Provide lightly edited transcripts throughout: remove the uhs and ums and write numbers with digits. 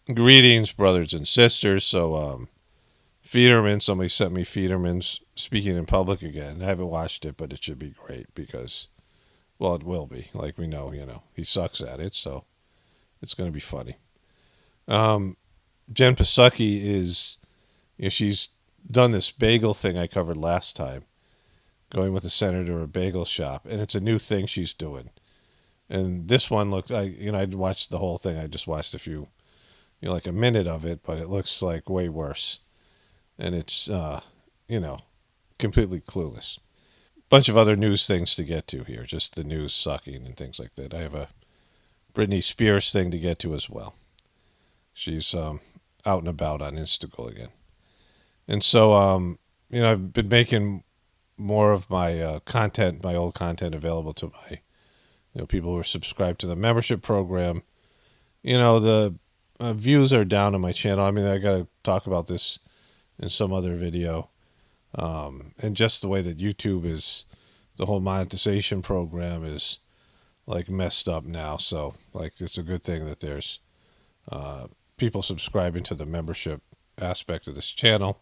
Greetings, brothers and sisters. So, Fetterman, somebody sent me Fetterman's Speaking in Public again. I haven't watched it, but it should be great because, well, it will be. Like we know, he sucks at it, so it's going to be funny. Um, Jen Psaki she's done this bagel thing I covered last time, going with the senator to a bagel shop, and it's a new thing she's doing. And this one looked, I watched the whole thing. I just watched a few, like a minute of it, but it looks like way worse. And it's, completely clueless. Bunch of other news things to get to here, just the news sucking and things like that. I have a Britney Spears thing to get to as well. She's out and about on Instagram again. And so, I've been making more of my content, my old content, available to my people who are subscribed to the membership program. The views are down on my channel. I mean, I got to talk about this in some other video. And just the way that YouTube is, the whole monetization program is like messed up now. So like, it's a good thing that there's people subscribing to the membership aspect of this channel.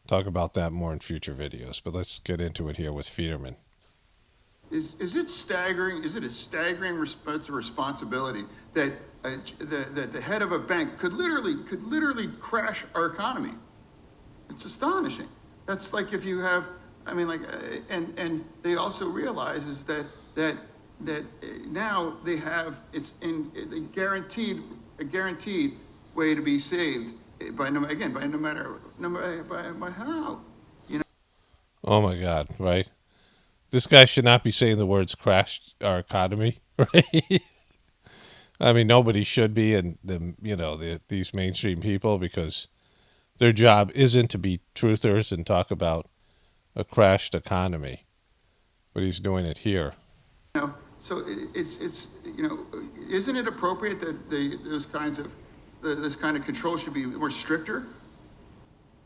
Talk about that more in future videos, but let's get into it here with Fetterman. Is it staggering? Is it a staggering responsibility that the head of a bank could literally crash our economy? It's astonishing. That's like if you have, and they also realize is that now they have a guaranteed way to be saved by how, Oh my God! Right. This guy should not be saying the words "crash our economy," right? I mean, nobody should be, and these mainstream people, because their job isn't to be truthers and talk about a crashed economy, but he's doing it here. So it's isn't it appropriate that this kind of control should be more stricter?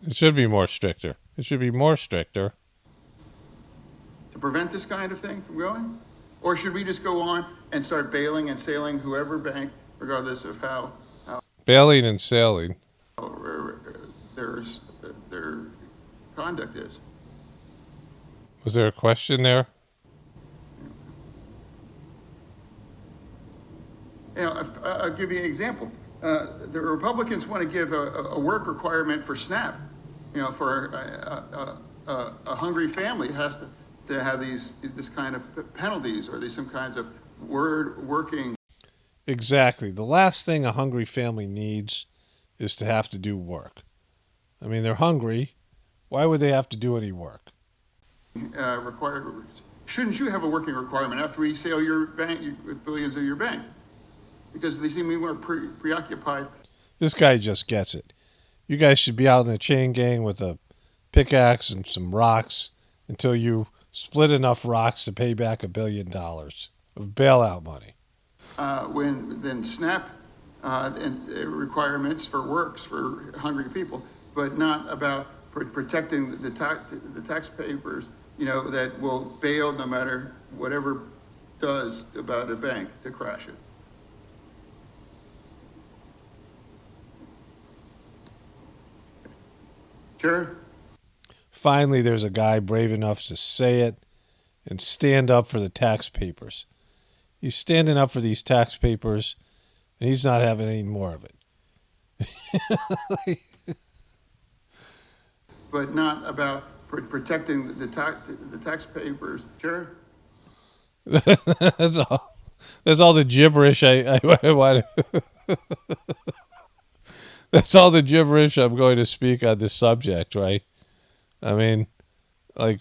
It should be more stricter. It should be more stricter. To prevent this kind of thing from going? Or should we just go on and start bailing and sailing whoever bank, regardless of how Bailing and sailing. their conduct is? Was there a question there? I'll give you an example. The Republicans want to give a work requirement for SNAP. For a hungry family has to have this kind of penalties or some kinds of working. Exactly. The last thing a hungry family needs is to have to do work. I mean, they're hungry. Why would they have to do any work? Required. Shouldn't you have a working requirement after we sell your bank with billions of your bank? Because they seem to be more preoccupied. This guy just gets it. You guys should be out in a chain gang with a pickaxe and some rocks until you split enough rocks to pay back $1 billion of bailout money. When then SNAP and requirements for works for hungry people, but not about protecting the taxpayers, that will bail no matter whatever does about a bank to crash it. Sure. Finally, there's a guy brave enough to say it and stand up for the tax papers. He's standing up for these tax papers, and he's not having any more of it. But not about protecting the tax papers. Sure. That's all. That's all the gibberish I want. That's all the gibberish I'm going to speak on this subject, right? I mean, like,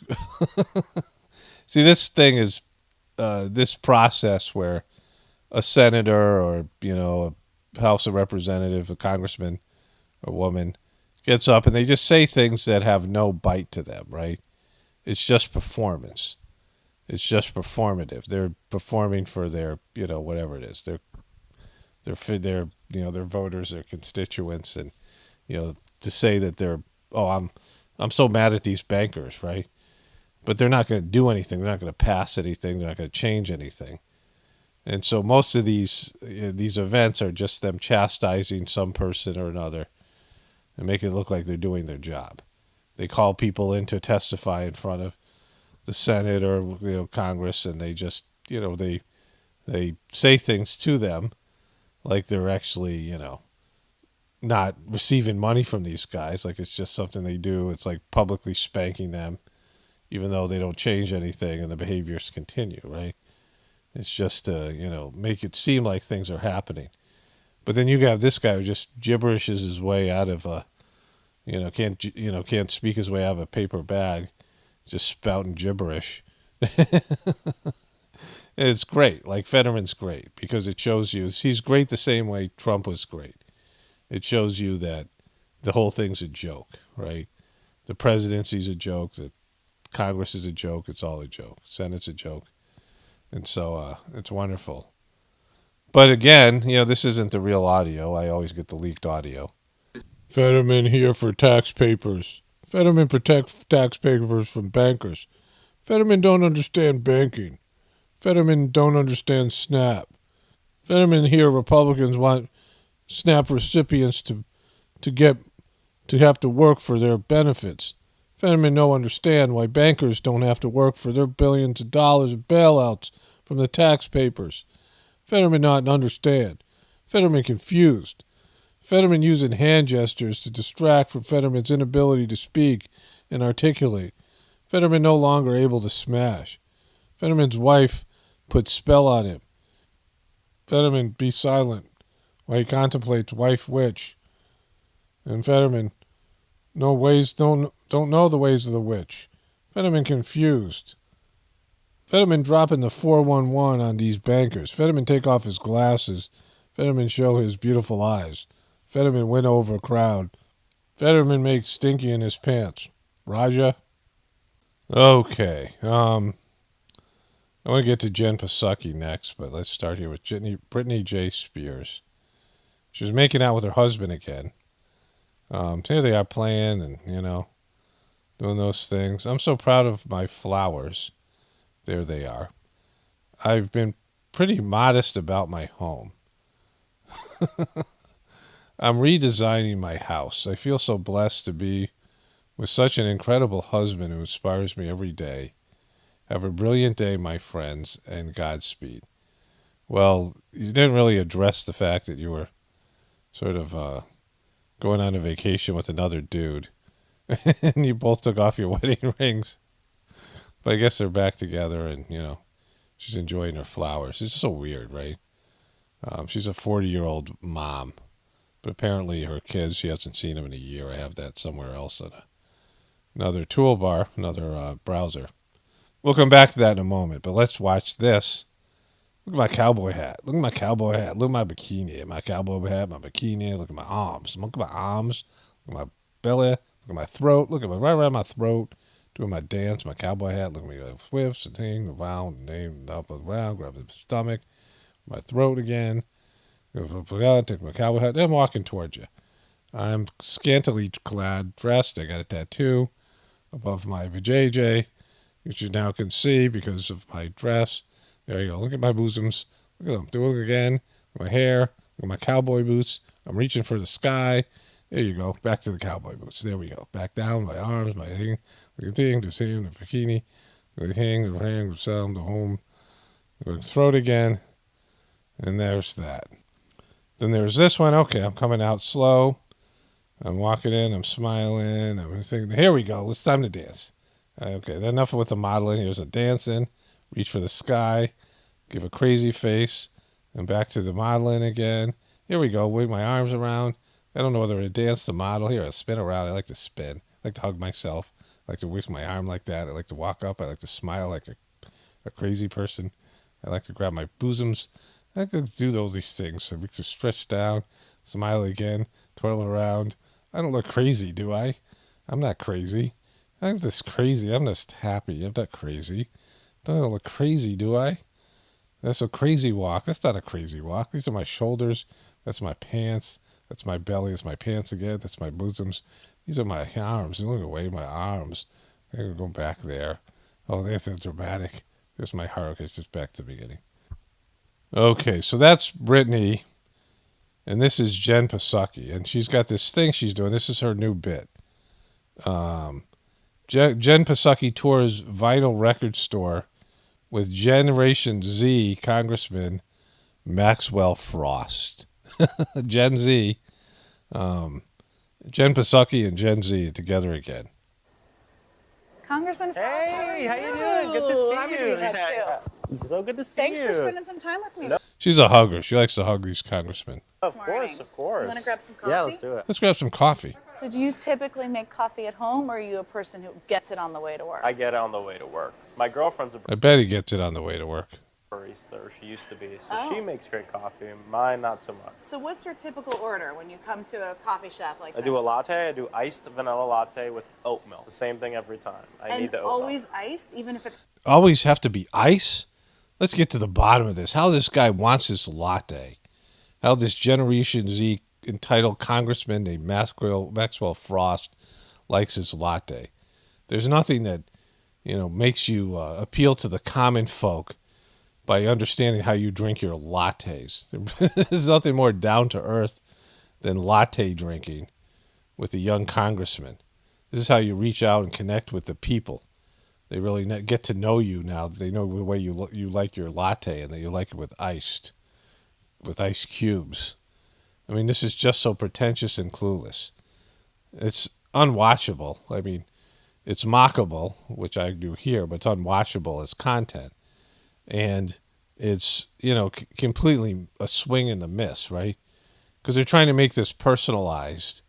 see, this thing is this process where a senator or, a House of Representative, a congressman or woman gets up and they just say things that have no bite to them, right? It's just performance. It's just performative. They're performing for their, whatever it is. Their their voters, their constituents, and to say that I'm so mad at these bankers, right? But they're not going to do anything. They're not going to pass anything. They're not going to change anything. And so most of these events are just them chastising some person or another and making it look like they're doing their job. They call people in to testify in front of the Senate or Congress, and they just they say things to them like they're actually not receiving money from these guys, like it's just something they do. It's like publicly spanking them, even though they don't change anything and the behaviors continue, right? It's just to make it seem like things are happening. But then you have this guy who just gibberishes his way out of a can't speak his way out of a paper bag, just spouting gibberish. It's great. Like Fetterman's great because it shows you he's great the same way Trump was great. It shows you that the whole thing's a joke, right? The presidency's a joke. The Congress is a joke. It's all a joke. Senate's a joke. And so it's wonderful. But again, this isn't the real audio. I always get the leaked audio. Fetterman here for tax papers. Fetterman protects tax papers from bankers. Fetterman don't understand banking. Fetterman don't understand SNAP. Fetterman here, Republicans want SNAP recipients to have to work for their benefits. Fetterman don't understand why bankers don't have to work for their billions of dollars of bailouts from the tax papers. Fetterman not understand. Fetterman confused. Fetterman using hand gestures to distract from Fetterman's inability to speak and articulate. Fetterman no longer able to smash. Fetterman's wife put spell on him. Fetterman be silent while he contemplates wife witch. And Fetterman don't know the ways of the witch. Fetterman confused. Fetterman dropping the 411 on these bankers. Fetterman take off his glasses. Fetterman show his beautiful eyes. Fetterman win over a crowd. Fetterman makes stinky in his pants. Raja? Okay. I want to get to Jen Psaki next, but let's start here with Britney J. Spears. She was making out with her husband again. Here they are playing and, doing those things. I'm so proud of my flowers. There they are. I've been pretty modest about my home. I'm redesigning my house. I feel so blessed to be with such an incredible husband who inspires me every day. Have a brilliant day, my friends, and Godspeed. Well, you didn't really address the fact that you were sort of going on a vacation with another dude. And you both took off your wedding rings. But I guess they're back together and, she's enjoying her flowers. It's just so weird, right? She's a 40-year-old mom. But apparently her kids, she hasn't seen them in a year. I have that somewhere else in another toolbar, another browser. We'll come back to that in a moment, but let's watch this. Look at my cowboy hat. Look at my cowboy hat. Look at my bikini. My cowboy hat, my bikini. Look at my arms. Look at my arms. Look at my belly. Look at my throat. Look at right around my throat. Doing my dance, my cowboy hat. Look at me, whips, the thing, around, name, up and around. Grab the stomach, my throat again. Take my cowboy hat. I'm walking towards you. I'm scantily clad, dressed. I got a tattoo above my vajayjay, which you now can see because of my dress. There you go. Look at my bosoms. Look at them. Do it again. Look at my hair. Look at my cowboy boots. I'm reaching for the sky. There you go. Back to the cowboy boots. There we go. Back down. My arms. My thing. The thing. The same. The bikini. The hang. The hang. The sound. The home. The throat again. And there's that. Then there's this one. Okay, I'm coming out slow. I'm walking in. I'm smiling. I'm thinking, here we go. It's time to dance. Okay, enough with the modeling. Here's a dancing. Reach for the sky. Give a crazy face. And back to the modeling again. Here we go. Wave my arms around. I don't know whether to dance the model. Here, I spin around. I like to spin. I like to hug myself. I like to wish my arm like that. I like to walk up. I like to smile like a crazy person. I like to grab my bosoms. I like to do all these things. I like to stretch down, smile again, twirl around. I don't look crazy, do I? I'm not crazy. I'm just crazy. I'm just happy. I'm not crazy. Don't look crazy, do I? That's a crazy walk. That's not a crazy walk. These are my shoulders. That's my pants. That's my belly. That's my pants again. That's my bosoms. These are my arms. Look away, my arms. I'm going to go back there. Oh, there's the dramatic. There's my heart. It's just back to the beginning. Okay, so that's Britney, and this is Jen Psaki, and she's got this thing she's doing. This is her new bit. Jen Psaki tours vinyl record store with Generation Z Congressman Maxwell Frost. Gen Z, Jen Psaki and Gen Z together again. Congressman Frost, Hey, how you doing? Good to see you. So good to see Thanks you. for spending some time with me. She's a hugger. She likes to hug these congressmen. Of this course, morning. of course. You wanna grab some coffee? Yeah, let's do it. Let's grab some coffee. So do you typically make coffee at home, or are you a person who gets it on the way to work? I get it on the way to work. My girlfriend's a I bet he gets it on the way to work. barista, or she used to be, so Oh. she makes great coffee. Mine, not so much. So what's your typical order when you come to a coffee shop like I this? do a latte. I do iced vanilla latte with oat milk. The same thing every time. I And need the oat always milk. iced, even if it's... Always have to be ice? Let's get to the bottom of this. How this guy wants his latte. How this Generation Z entitled congressman named Maxwell Frost likes his latte. There's nothing that, makes you appeal to the common folk by understanding how you drink your lattes. There's nothing more down to earth than latte drinking with a young congressman. This is how you reach out and connect with the people. They really get to know you now. They know the way you like your latte, and that you like it with ice cubes. I mean, this is just so pretentious and clueless. It's unwatchable. I mean, it's mockable, which I do here, but it's unwatchable as content. And it's, completely a swing and a miss, right? Because they're trying to make this personalized,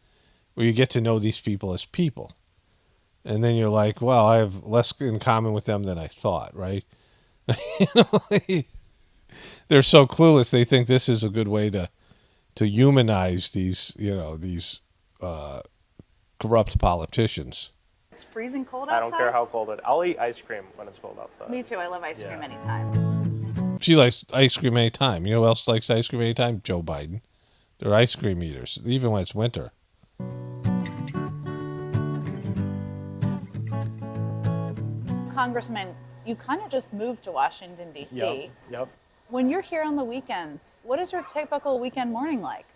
where you get to know these people as people. And then you're like, well, I have less in common with them than I thought, right? They're so clueless. They think this is a good way to humanize these corrupt politicians. It's freezing cold I outside? don't care how cold it. I'll eat ice cream when it's cold outside. Me too. I love ice cream Yeah. anytime. She likes ice cream anytime. You know who else likes ice cream anytime? Joe Biden. They're ice cream eaters, even when it's winter. Congressman, you kind of just moved to Washington, D.C. Yep. When you're here on the weekends, what is your typical weekend morning like?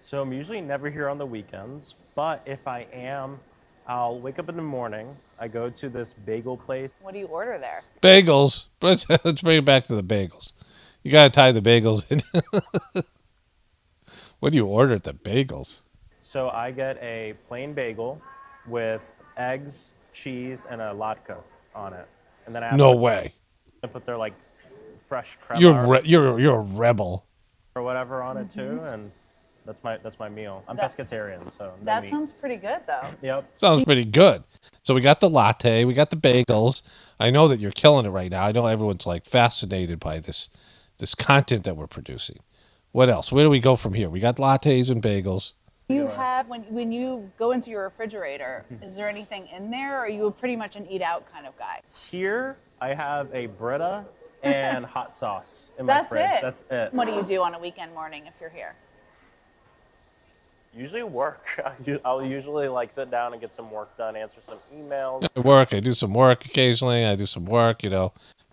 So I'm usually never here on the weekends, but if I am, I'll wake up in the morning. I go to this bagel place. What do you order there? Bagels. Let's bring it back to the bagels. You got to tie the bagels in. What do you order at the bagels? So I get a plain bagel with eggs, cheese, and a latke on it. And then I have No way. to put their like fresh crema You're a rebel. or whatever on it too, and that's my meal. I'm That- pescatarian, so no That meat. sounds pretty good, though. Yep. Sounds pretty good. So we got the latte, we got the bagels. I know that you're killing it right now. I know everyone's like fascinated by this content that we're producing. What else? Where do we go from here? We got lattes and bagels. You have, when you go into your refrigerator, is there anything in there, or are you pretty much an eat out kind of guy? Here I have a Brita and hot sauce in my That's fridge. it. That's it. What do you do on a weekend morning if you're here? Usually work. I'll usually like sit down and get some work done, answer some emails. I do some work occasionally. I do some work,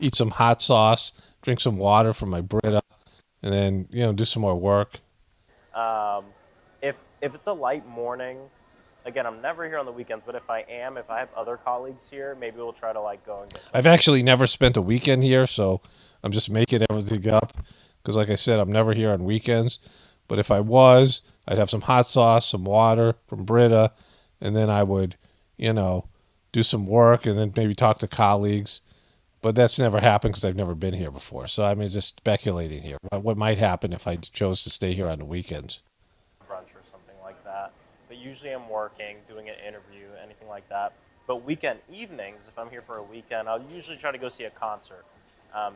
eat some hot sauce, drink some water from my Brita, and then, do some more work. If it's a light morning, again, I'm never here on the weekends, but if I have other colleagues here, maybe we'll try to like go and get. I've actually never spent a weekend here, so I'm just making everything up. Because like I said, I'm never here on weekends. But if I was, I'd have some hot sauce, some water from Brita, and then I would, do some work and then maybe talk to colleagues. But that's never happened because I've never been here before. So I'm just speculating here. What might happen if I chose to stay here on the weekends? Brunch or something like that. But usually I'm working, doing an interview, anything like that. But weekend evenings, if I'm here for a weekend, I'll usually try to go see a concert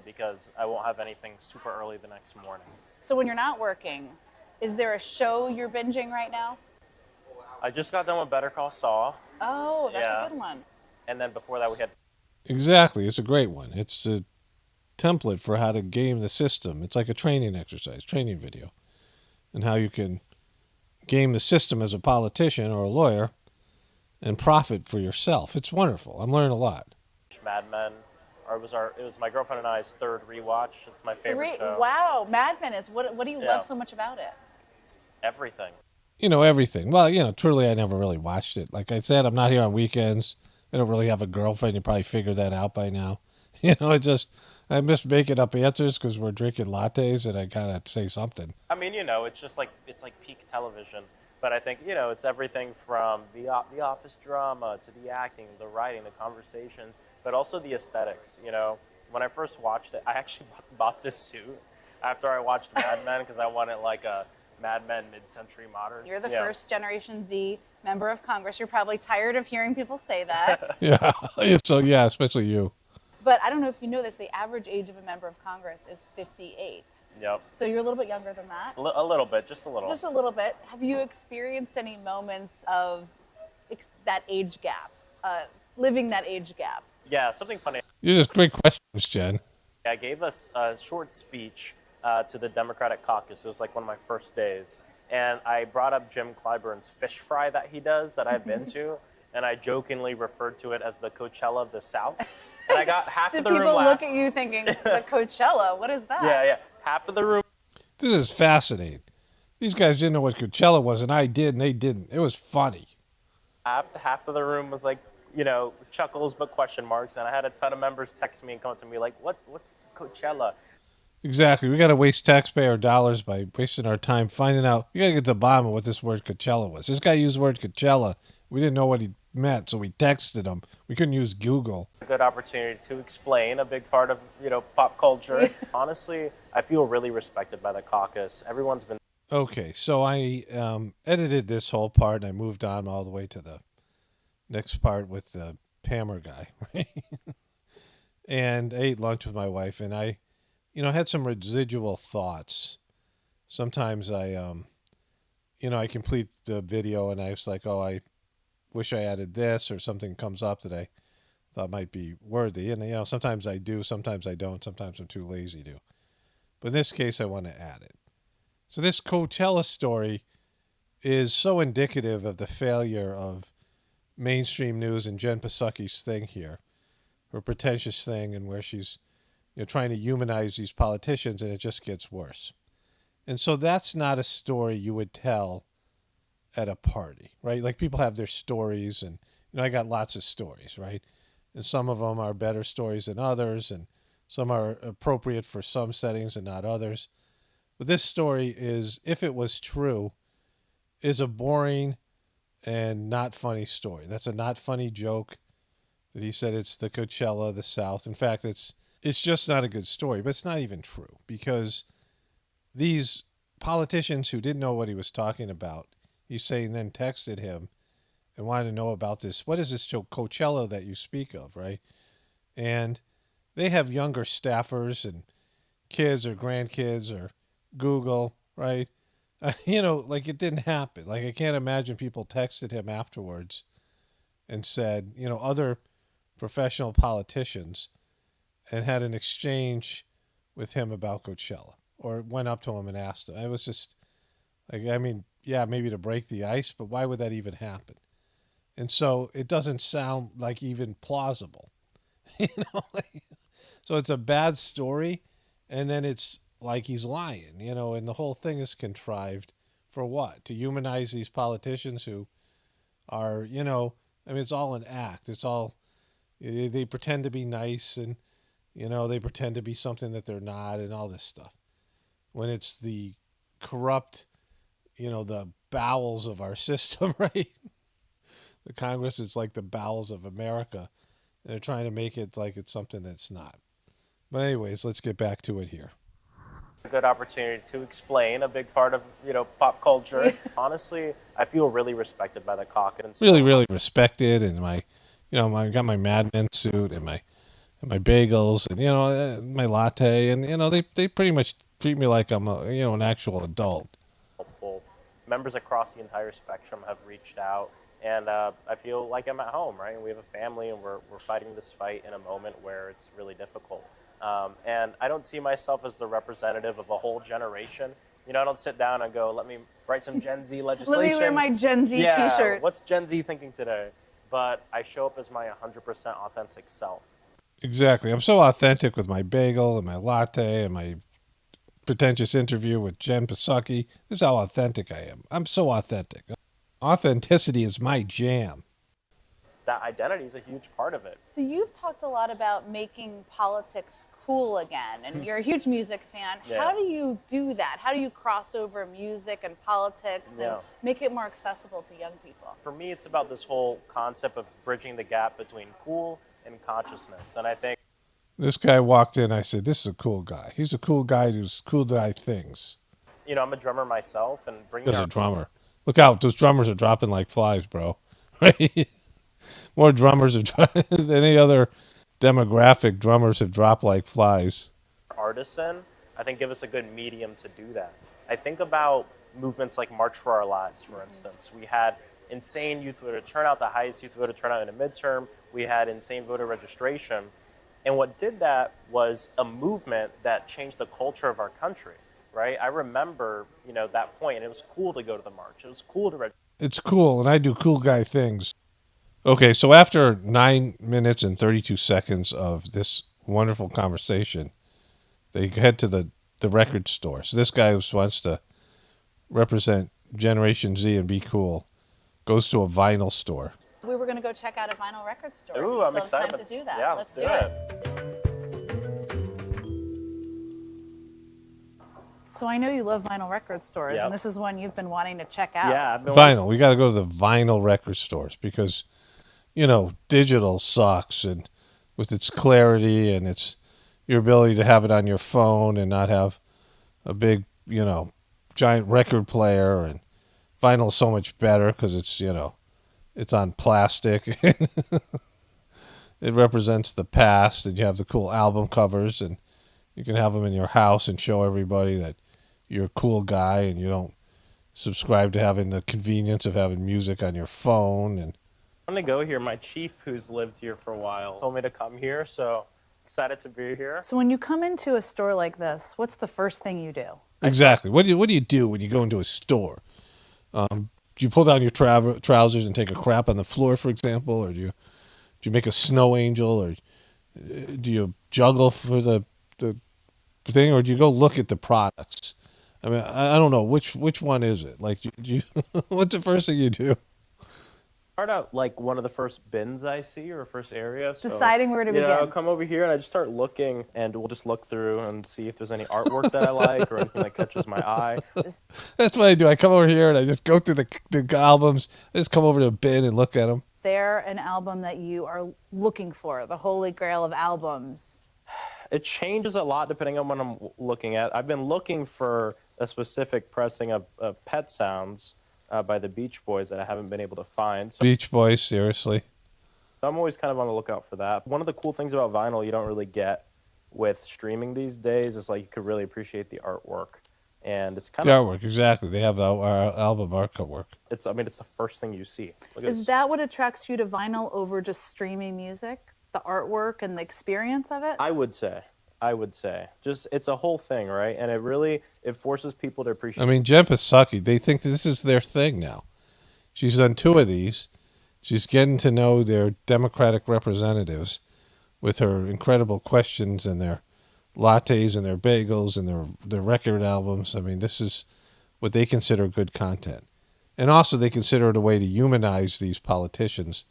because I won't have anything super early the next morning. So when you're not working, is there a show you're binging right now? I just got done with Better Call Saul, Oh, that's Yeah. a good one. and then before that we had Exactly. It's a great one. It's a template for how to game the system. It's like a training exercise, training video, and how you can game the system as a politician or a lawyer and profit for yourself. It's wonderful. I'm learning a lot. Mad Men it was my girlfriend and I's third rewatch. It's my favorite show. Wow, Mad Men is what do you Yeah. love so much about it? Everything. Everything. Well, truly, I never really watched it. Like I said, I'm not here on weekends. I don't really have a girlfriend. You probably figured that out by now. I miss making up answers because we're drinking lattes and I gotta say something. I mean, it's just it's like peak television. But I think it's everything from the office drama to the acting, the writing, the conversations, but also the aesthetics. When I first watched it, I actually bought this suit after I watched Mad Men because I wanted like a Mad Men mid-century modern. You're the first Generation Z member of Congress. You're probably tired of hearing people say that. Yeah. So yeah, especially you. But I don't know if you know this, the average age of a member of Congress is 58. Yep. So you're a little bit younger than that. A little bit, just a little. Just a little bit. Have you experienced any moments of that age gap, living that age gap? Yeah, something funny. You're just great questions, Jen. I gave a short speech to the Democratic caucus. It was like one of my first days. And I brought up Jim Clyburn's fish fry that he does that I've been to. And I jokingly referred to it as the Coachella of the South. And I got half of the room Did people laugh. look at you thinking, the Coachella, what is that? Yeah. Half of the room. This is fascinating. These guys didn't know what Coachella was, and I did, and they didn't. It was funny. Half of the room was like, chuckles but question marks. And I had a ton of members text me and come up to me like, what's Coachella? Exactly. We got to waste taxpayer dollars by wasting our time finding out. We got to get to the bottom of what this word Coachella was. This guy used the word Coachella. We didn't know what he meant, so we texted him. We couldn't use Google. A good opportunity to explain a big part of, pop culture. Honestly, I feel really respected by the caucus. Everyone's been... Okay, so I edited this whole part, and I moved on all the way to the next part with the Pammer guy, right? And I ate lunch with my wife, and I had some residual thoughts. Sometimes I complete the video, and I was like, oh, I wish I added this, or something comes up that I thought might be worthy. And, sometimes I do, sometimes I don't. Sometimes I'm too lazy to. But in this case, I want to add it. So this Coachella story is so indicative of the failure of mainstream news and Jen Psaki's thing here, her pretentious thing, and where she's trying to humanize these politicians, and it just gets worse. And so that's not a story you would tell at a party, right? Like people have their stories, and I got lots of stories, right? And some of them are better stories than others, and some are appropriate for some settings and not others. But this story is, if it was true, is a boring and not funny story. That's a not funny joke that he said it's the Coachella of the South. In fact, it's just not a good story, but it's not even true, because these politicians who didn't know what he was talking about, he's saying, then texted him and wanted to know about this. What is this Coachella that you speak of, right? And they have younger staffers and kids or grandkids or Google, right? Like it didn't happen. Like I can't imagine people texted him afterwards and said, other professional politicians, and had an exchange with him about Coachella, or went up to him and asked him. It was just like, yeah, maybe to break the ice, but why would that even happen? And so it doesn't sound like even plausible, so it's a bad story. And then it's like he's lying, and the whole thing is contrived for what? To humanize these politicians who are, it's all an act. It's all, they pretend to be nice, and, they pretend to be something that they're not, and all this stuff. When it's the corrupt, the bowels of our system, right? The Congress is like the bowels of America. And they're trying to make it like it's something that's not. But anyways, let's get back to it here. A good opportunity to explain a big part of, pop culture. Honestly, I feel really respected by the caucus. Really, really respected. And I got my Mad Men suit and my bagels and, my latte. And, they pretty much treat me like I'm an actual adult. Helpful. Members across the entire spectrum have reached out, and I feel like I'm at home, right? We have a family, and we're fighting this fight in a moment where it's really difficult. And I don't see myself as the representative of a whole generation. I don't sit down and go, let me write some Gen Z legislation. Let me wear my Gen Z t-shirt. What's Gen Z thinking today? But I show up as my 100% authentic self. Exactly. I'm so authentic with my bagel and my latte and my pretentious interview with Jen Psaki. This is how authentic I am. I'm so authentic. Authenticity is my jam. That identity is a huge part of it. So you've talked a lot about making politics cool again, and you're a huge music fan. Yeah. How do you do that? How do you cross over music and politics and Yeah. make it more accessible to young people? For me, it's about this whole concept of bridging the gap between cool and consciousness. And I think, This guy walked in. I said, "This is a cool guy. He's a cool guy who's cool guy things." I'm a drummer myself, and bringing There's a our drummer. Look out! Those drummers are dropping like flies, bro. Right? More drummers than any other demographic. Drummers have dropped like flies. artists in, I think give us a good medium to do that. I think about movements like March for Our Lives, for instance. We had insane youth voter turnout, the highest youth voter turnout in a midterm. We had insane voter registration. And what did that was a movement that changed the culture of our country, right? I remember, that point, and it was cool to go to the march. It was cool to register. It's cool, and I do cool guy things. Okay, so after 9 minutes and 32 seconds of this wonderful conversation, they head to the record store. So this guy who wants to represent Generation Z and be cool goes to a vinyl store. We were going to go check out a vinyl record store. Ooh, We I'm still have excited. time to do that. Yeah, Let's do do it. So I know you love vinyl record stores, Yep. and this is one you've been wanting to check out. Yeah, I've been Vinyl. We got to go to the vinyl record stores because, digital sucks, and with its clarity and its your ability to have it on your phone and not have a big, giant record player, and vinyl is so much better because it's on plastic. It represents the past, and you have the cool album covers, and you can have them in your house and show everybody that you're a cool guy and you don't subscribe to having the convenience of having music on your phone. And I'm going to go here. My chief, who's lived here for a while, told me to come here, so excited to be here. So when you come into a store like this, what's the first thing you do? exactly, what do you do when you go into a store? Do you pull down your trousers and take a crap on the floor, for example, or do you make a snow angel, or do you juggle for the thing, or do you go look at the products? I mean, I don't know which one is it. Like, do you what's the first thing you do? Start out like one of the first bins I see or first area. So, Deciding where to begin. I'll come over here and I just start looking, and we'll just look through and see if there's any artwork that I like or anything that catches my eye. That's what I do. I come over here and I just go through the albums. I just come over to a bin and look at them. They're an album that you are looking for, the holy grail of albums. It changes a lot depending on what I'm looking at. I've been looking for a specific pressing of Pet Sounds by the Beach Boys that I haven't been able to find. So Beach Boys, seriously. I'm always kind of on the lookout for that. One of the cool things about vinyl you don't really get with streaming these days is like you could really appreciate the artwork. And it's kind The of artwork, exactly. They have our album artwork. it's the first thing you see. Look at Is this. that what attracts you to vinyl over just streaming music? The artwork and the experience of it? I would say. Just it's a whole thing, right? And it forces people to appreciate. I mean, Jen Psaki, they think this is their thing now. She's done 2 of these. She's getting to know their Democratic representatives with her incredible questions and their lattes and their bagels and their record albums. I mean, this is what they consider good content. And also they consider it a way to humanize these politicians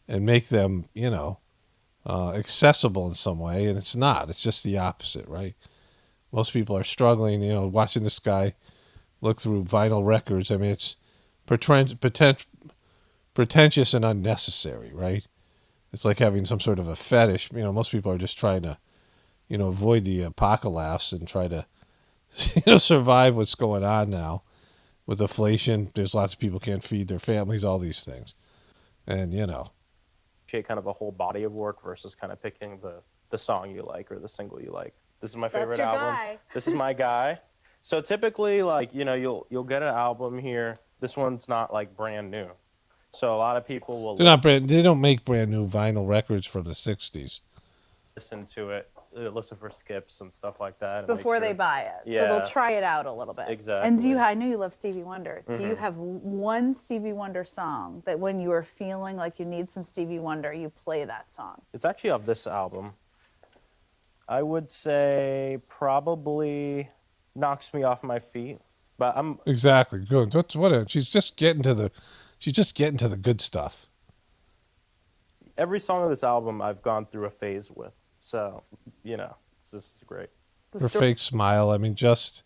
and make them, accessible in some way. And it's not. It's just the opposite, right? Most people are struggling, watching this guy look through vinyl records. I mean, it's pretentious and unnecessary, right? It's like having some sort of a fetish. Most people are just trying to, avoid the apocalypse and try to, survive what's going on now with inflation. There's lots of people can't feed their families, all these things. And, appreciate kind of a whole body of work versus kind of picking the song you like or the single you like. This is my favorite your album. guy. This is my guy. So typically, like, you'll get an album here. This one's not like brand new. So a lot of people will they don't make brand new vinyl records from the 60s. listen to it listen for skips and stuff like that. and make Before they sure- buy it. So Yeah. they'll try it out a little bit. Exactly. And I know you love Stevie Wonder. Do you have one Stevie Wonder song that when you are feeling like you need some Stevie Wonder, you play that song? It's actually off this album. I would say probably Knocks Me Off My Feet. But I'm Exactly. Good. She's just getting to the good stuff. every song of this album I've gone through a phase with. So, it's just great. Her fake smile. I mean, he's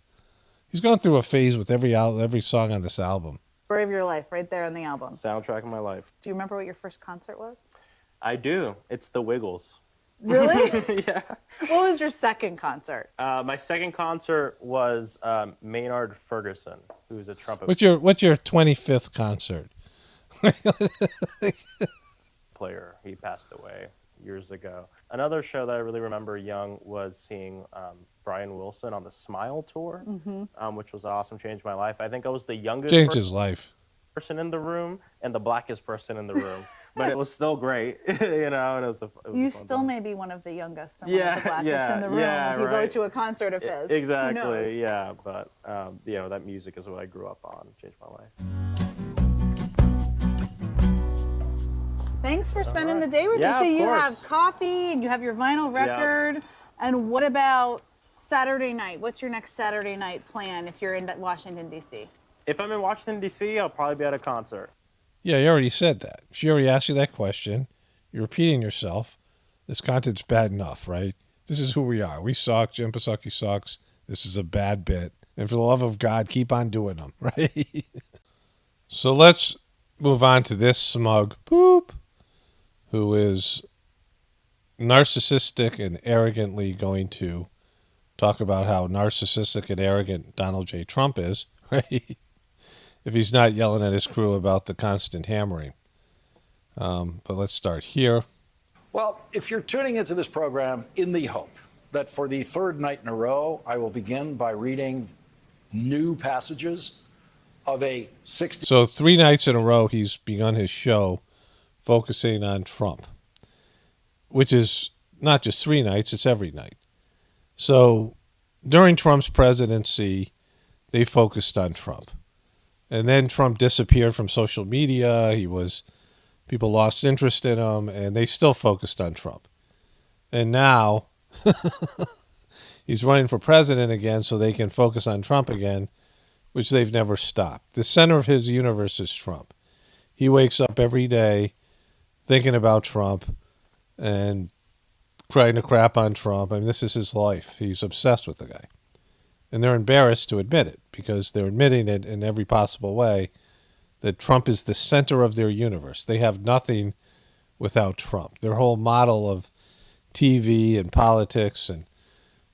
gone through a phase with every song on this album. Story of your life, right there on the album. Soundtrack of my life. Do you remember what your first concert was? I do. It's The Wiggles. Really? Yeah. What was your second concert? My second concert was Maynard Ferguson, who's a trumpet What's your 25th concert? player. He passed away years ago. Another show that I really remember young was seeing Brian Wilson on the Smile Tour, which was awesome. Changed my life. I think I was the youngest Changed his life. person in the room and the blackest person in the room, but it was still great, And it was a You fun still time. may be one of the youngest and Yeah, one of the blackest yeah, in the room yeah, if you right. go to a concert of his. Who knows? Exactly, yeah. But that music is what I grew up on. Changed my life. Thanks for spending the day with Yeah, us. So of you course. have coffee and you have your vinyl record. And what about Saturday night? What's your next Saturday night plan if you're in Washington, D.C.? If I'm in Washington, D.C., I'll probably be at a concert. Yeah, you already said that. She already asked you that question. You're repeating yourself. This content's bad enough, right? This is who we are. We suck. Jim Psaki sucks. This is a bad bit. And for the love of God, keep on doing them, right? So let's move on to this smug poop who is narcissistic and arrogantly going to talk about how narcissistic and arrogant Donald J. Trump is, right? If he's not yelling at his crew about the constant hammering. But let's start here. Well, if you're tuning into this program in the hope that for the third night in a row, I will begin by reading new passages of a 60. So 3 nights in a row, he's begun his show focusing on Trump, which is not just 3 nights, it's every night. So during Trump's presidency, they focused on Trump. And then Trump disappeared from social media. People lost interest in him, and they still focused on Trump. And now he's running for president again so they can focus on Trump again, which they've never stopped. The center of his universe is Trump. He wakes up every day thinking about Trump and trying to crap on Trump. I mean, this is his life. He's obsessed with the guy. And they're embarrassed to admit it because they're admitting it in every possible way that Trump is the center of their universe. They have nothing without Trump. Their whole model of TV and politics and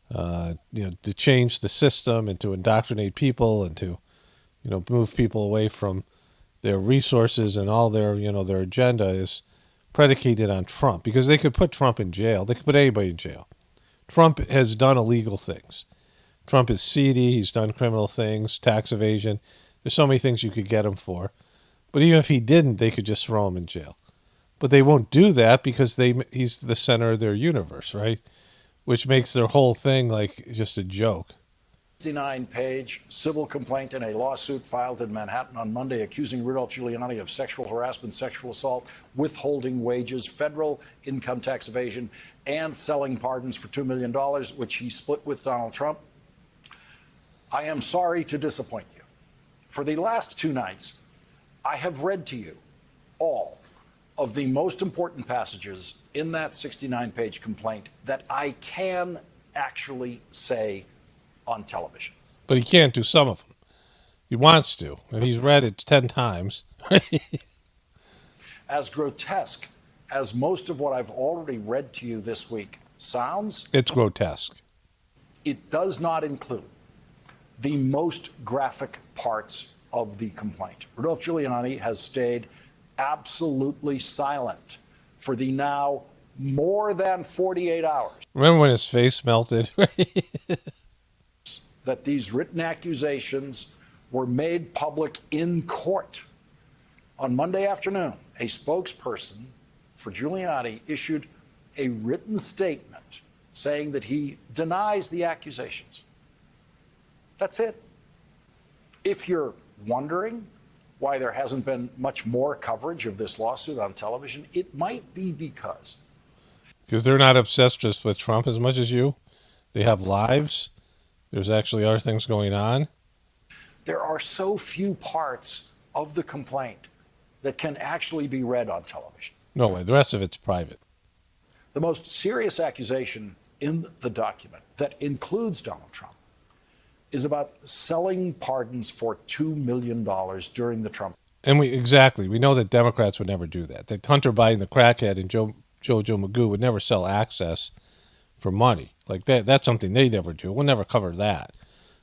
to change the system and to indoctrinate people and to move people away from their resources and all their their agenda is predicated on Trump, because they could put Trump in jail. They could put anybody in jail. Trump has done illegal things. Trump is seedy. He's done criminal things, tax evasion. There's so many things you could get him for. But even if he didn't, they could just throw him in jail. But they won't do that because he's the center of their universe, right? Which makes their whole thing like just a joke. 69-page civil complaint in a lawsuit filed in Manhattan on Monday accusing Rudolph Giuliani of sexual harassment, sexual assault, withholding wages, federal income tax evasion, and selling pardons for $2 million, which he split with Donald Trump. I am sorry to disappoint you. For the last 2 nights, I have read to you all of the most important passages in that 69-page complaint that I can actually say on television. But he can't do some of them. He wants to, and he's read it 10 times. As grotesque as most of what I've already read to you this week sounds, It's grotesque. it does not include the most graphic parts of the complaint. Rudolph Giuliani has stayed absolutely silent for the now more than 48 hours Remember when his face melted? that these written accusations were made public in court. On Monday afternoon, a spokesperson for Giuliani issued a written statement saying that he denies the accusations. That's it. If you're wondering why there hasn't been much more coverage of this lawsuit on television, it might be because they're not obsessed just with Trump as much as you. They have lives. There's actually other things going on. there are so few parts of the complaint that can actually be read on television. No way. The rest of it's private. The most serious accusation in the document that includes Donald Trump is about selling pardons for $2 million during the Trump. And we know that Democrats would never do that. That Hunter Biden, the crackhead, and Joe Magoo would never sell access for money. Like that's something they never do. We'll never cover that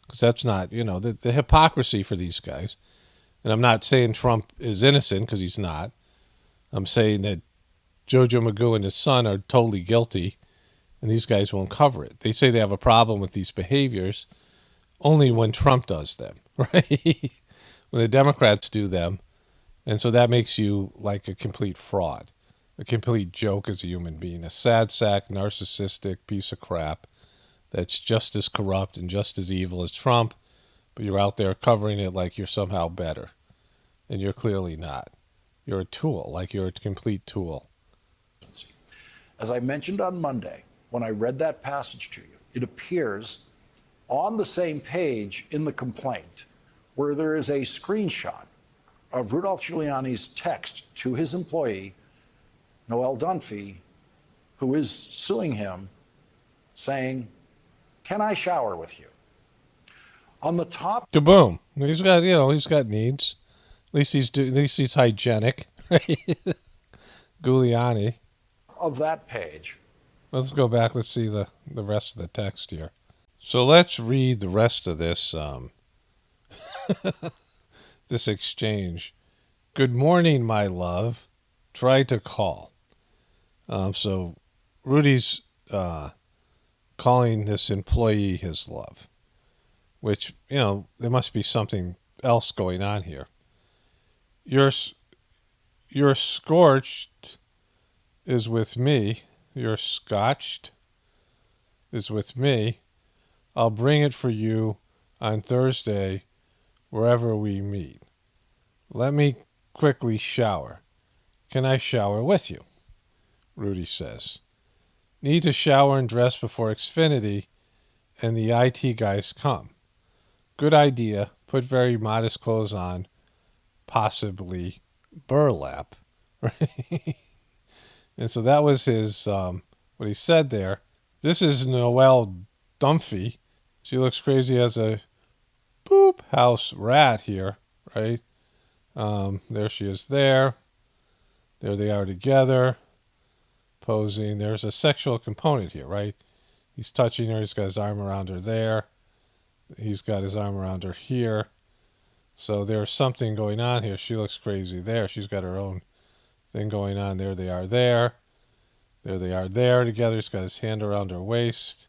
because that's not, the hypocrisy for these guys. And I'm not saying Trump is innocent because he's not. I'm saying that Jojo Magoo and his son are totally guilty, and these guys won't cover it. They say they have a problem with these behaviors only when Trump does them, right? When the Democrats do them. And so that makes you like a complete fraud, a complete joke as a human being, a sad sack, narcissistic piece of crap that's just as corrupt and just as evil as Trump, but you're out there covering it like you're somehow better. And you're clearly not. You're a tool, like you're a complete tool. As I mentioned on Monday, when I read that passage to you, it appears on the same page in the complaint where there is a screenshot of Rudolph Giuliani's text to his employee, Noel Dunphy, who is suing him, saying, "Can I shower with you?" On the top, Kaboom! He's got needs. At least he's hygienic, right? Giuliani. of that page, Let's go back. Let's see the rest of the text here. So let's read the rest of this this exchange. Good morning, my love. Try to call. So Rudy's calling this employee his love, which, there must be something else going on here. You're scorched is with me. You're scotched is with me. I'll bring it for you on Thursday, wherever we meet. Let me quickly shower. Can I shower with you? Rudy says. Need to shower and dress before Xfinity and the IT guys come. Good idea. Put very modest clothes on. Possibly burlap. Right? And so that was his, what he said there. This is Noelle Dunphy. She looks crazy as a poop house rat here, right? There she is there. There they are together, posing. There's a sexual component here, right? He's touching her. He's got his arm around her there. He's got his arm around her here. So there's something going on here. She looks crazy there. She's got her own thing going on. There they are there. There they are there together. He's got his hand around her waist.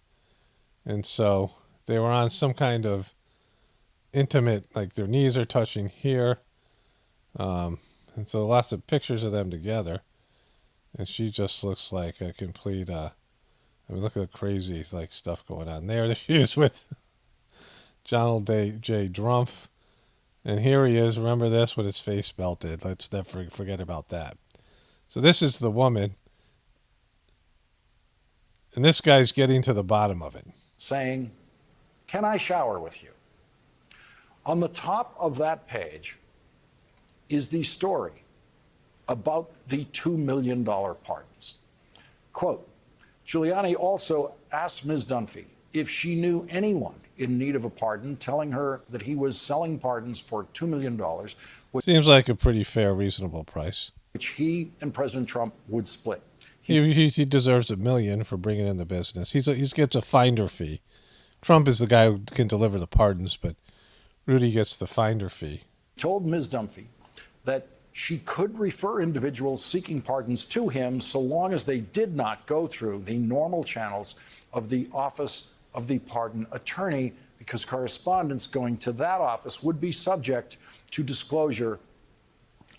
And so they were on some kind of intimate, like their knees are touching here. And so lots of pictures of them together. And she just looks like a complete, look at the crazy stuff going on there. There she is with Donald J. Drumpf. And here he is, remember this, with his face melted. Let's never forget about that. So this is the woman. And this guy's getting to the bottom of it. saying, "Can I shower with you?" On the top of that page is the story about the $2 million pardons. Quote, Giuliani also asked Ms. Dunphy if she knew anyone in need of a pardon, telling her that he was selling pardons for $2 million, Seems like a pretty fair, reasonable price. which he and President Trump would split. He deserves $1 million for bringing in the business. He gets a finder fee. Trump is the guy who can deliver the pardons, but Rudy gets the finder fee. Told Ms. Dunphy that she could refer individuals seeking pardons to him so long as they did not go through the normal channels of the Office of the Pardon Attorney, because correspondence going to that office would be subject to disclosure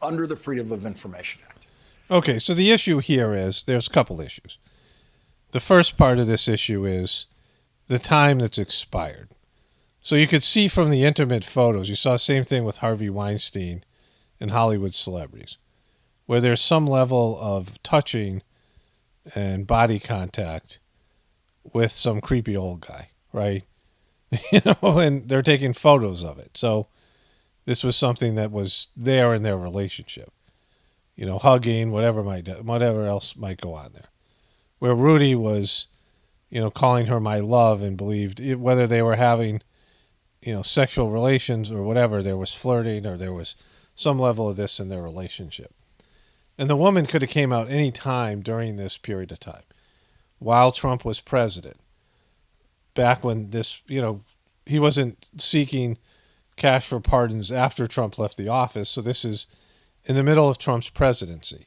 under the Freedom of Information Act. Okay, so the issue here is there's a couple issues. the first part of this issue is the time that's expired. So you could see from the intimate photos, you saw the same thing with Harvey Weinstein and Hollywood celebrities, where there's some level of touching and body contact with some creepy old guy, right? And they're taking photos of it. So this was something that was there in their relationship. Hugging, whatever else might go on there. Where Rudy was, calling her my love and believed whether they were having, sexual relations or whatever, there was flirting or there was some level of this in their relationship. And the woman could have came out any time during this period of time, while Trump was president. Back when this, he wasn't seeking cash for pardons after Trump left the office. So this is in the middle of Trump's presidency.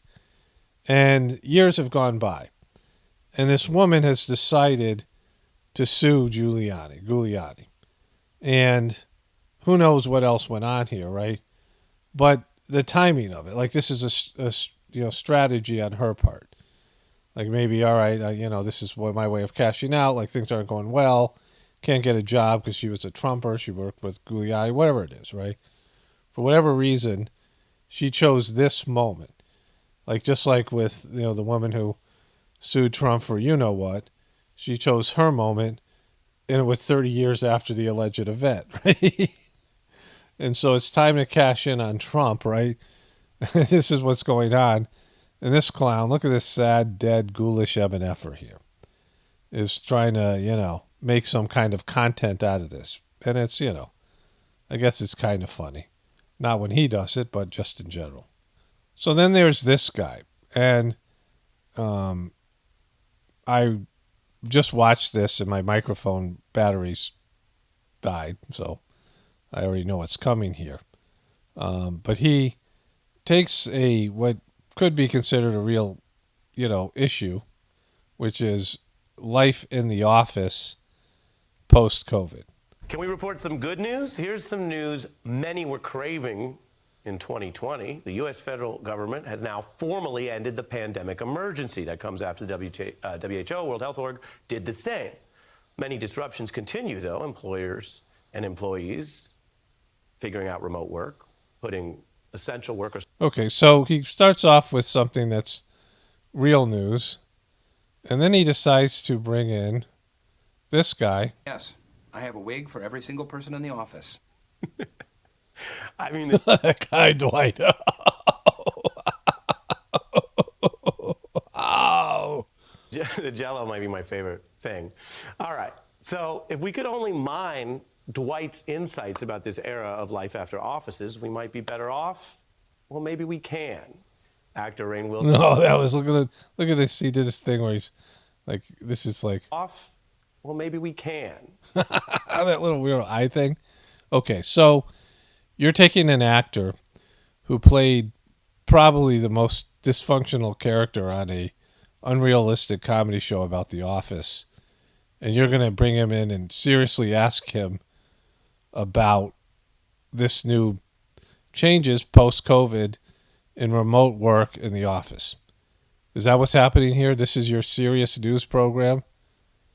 And years have gone by. And this woman has decided to sue Giuliani. And who knows what else went on here, right? But the timing of it, like this is a strategy on her part. Like maybe, all right, this is my way of cashing out. Like things aren't going well. Can't get a job because she was a Trumper. She worked with Giuliani, whatever it is, right? For whatever reason, she chose this moment. Like just like with, the woman who sued Trump for what, she chose her moment, and it was 30 years after the alleged event, right? And so it's time to cash in on Trump, right? This is what's going on. And this clown, look at this sad, dead, ghoulish MNFer here, is trying to, make some kind of content out of this. And it's, I guess it's kind of funny. Not when he does it, but just in general. So then there's this guy. And I just watched this and my microphone batteries died. So I already know what's coming here. But he takes what could be considered a real, issue, which is life in the office post-COVID. Can we report some good news? Here's some news many were craving in 2020. The U.S. federal government has now formally ended the pandemic emergency. That comes after the WHO, World Health Org, did the same. Many disruptions continue, though. Employers and employees figuring out remote work, putting essential workers. Okay, so he starts off with something that's real news, and then he decides to bring in this guy. Yes, I have a wig for every single person in the office. I mean, That guy, Dwight. Oh. the Jell-O might be my favorite thing. All right, so if we could only mine Dwight's insights about this era of life after offices, we might be better off. Well, maybe we can. Actor Rainn Wilson. No, that was look at this. He did this thing where he's like, this is like Off. Well, maybe we can. that little weird eye thing. Okay, so you're taking an actor who played probably the most dysfunctional character on a unrealistic comedy show about The Office, and you're going to bring him in and seriously ask him about this new changes post-COVID in remote work in the office. Is that what's happening here? This is your serious news program?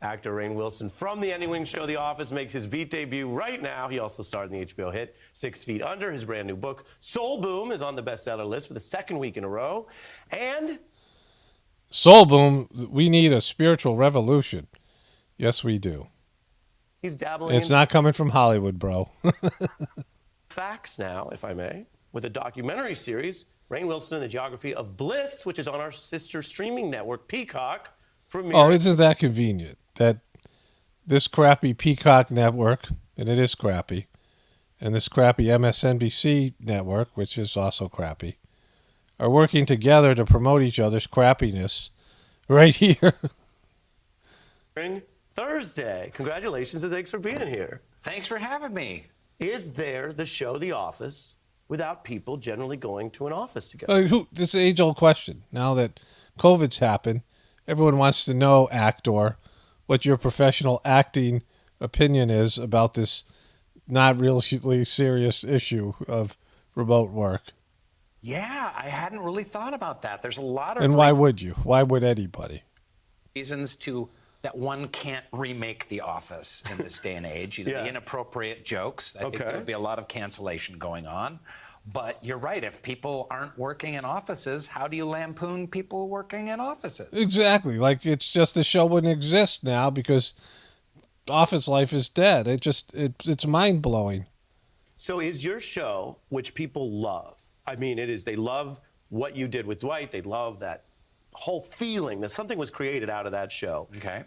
Actor Rainn Wilson from the Andy Wing show The Office makes his Beat debut right now. He also starred in the HBO hit 6 Feet Under. His brand new book, Soul Boom, is on the bestseller list for the second week in a row. And Soul Boom, we need a spiritual revolution. Yes, we do. he's dabbling It's in not coming from Hollywood, bro. facts now, if I may, with a documentary series, Rainn Wilson and the Geography of Bliss, which is on our sister streaming network, Peacock. Oh, isn't that convenient that this crappy Peacock network, and it is crappy, and this crappy MSNBC network, which is also crappy, are working together to promote each other's crappiness right here. Thursday. Congratulations and thanks for being here. Thanks for having me. Is there the show The Office without people generally going to an office together? This age-old question. Now that COVID's happened, everyone wants to know, actor, what your professional acting opinion is about this not really serious issue of remote work. Yeah, I hadn't really thought about that. There's a lot of... And why would you? Why would anybody? reasons that one can't remake The Office in this day and age. You know, Yeah. the inappropriate jokes. I think Okay. there would be a lot of cancellation going on. But you're right. If people aren't working in offices, how do you lampoon people working in offices? Exactly. Like it's just the show wouldn't exist now because office life is dead. It's mind blowing. So is your show, which people love, I mean, they love what you did with Dwight. They love that whole feeling that something was created out of that show. Okay.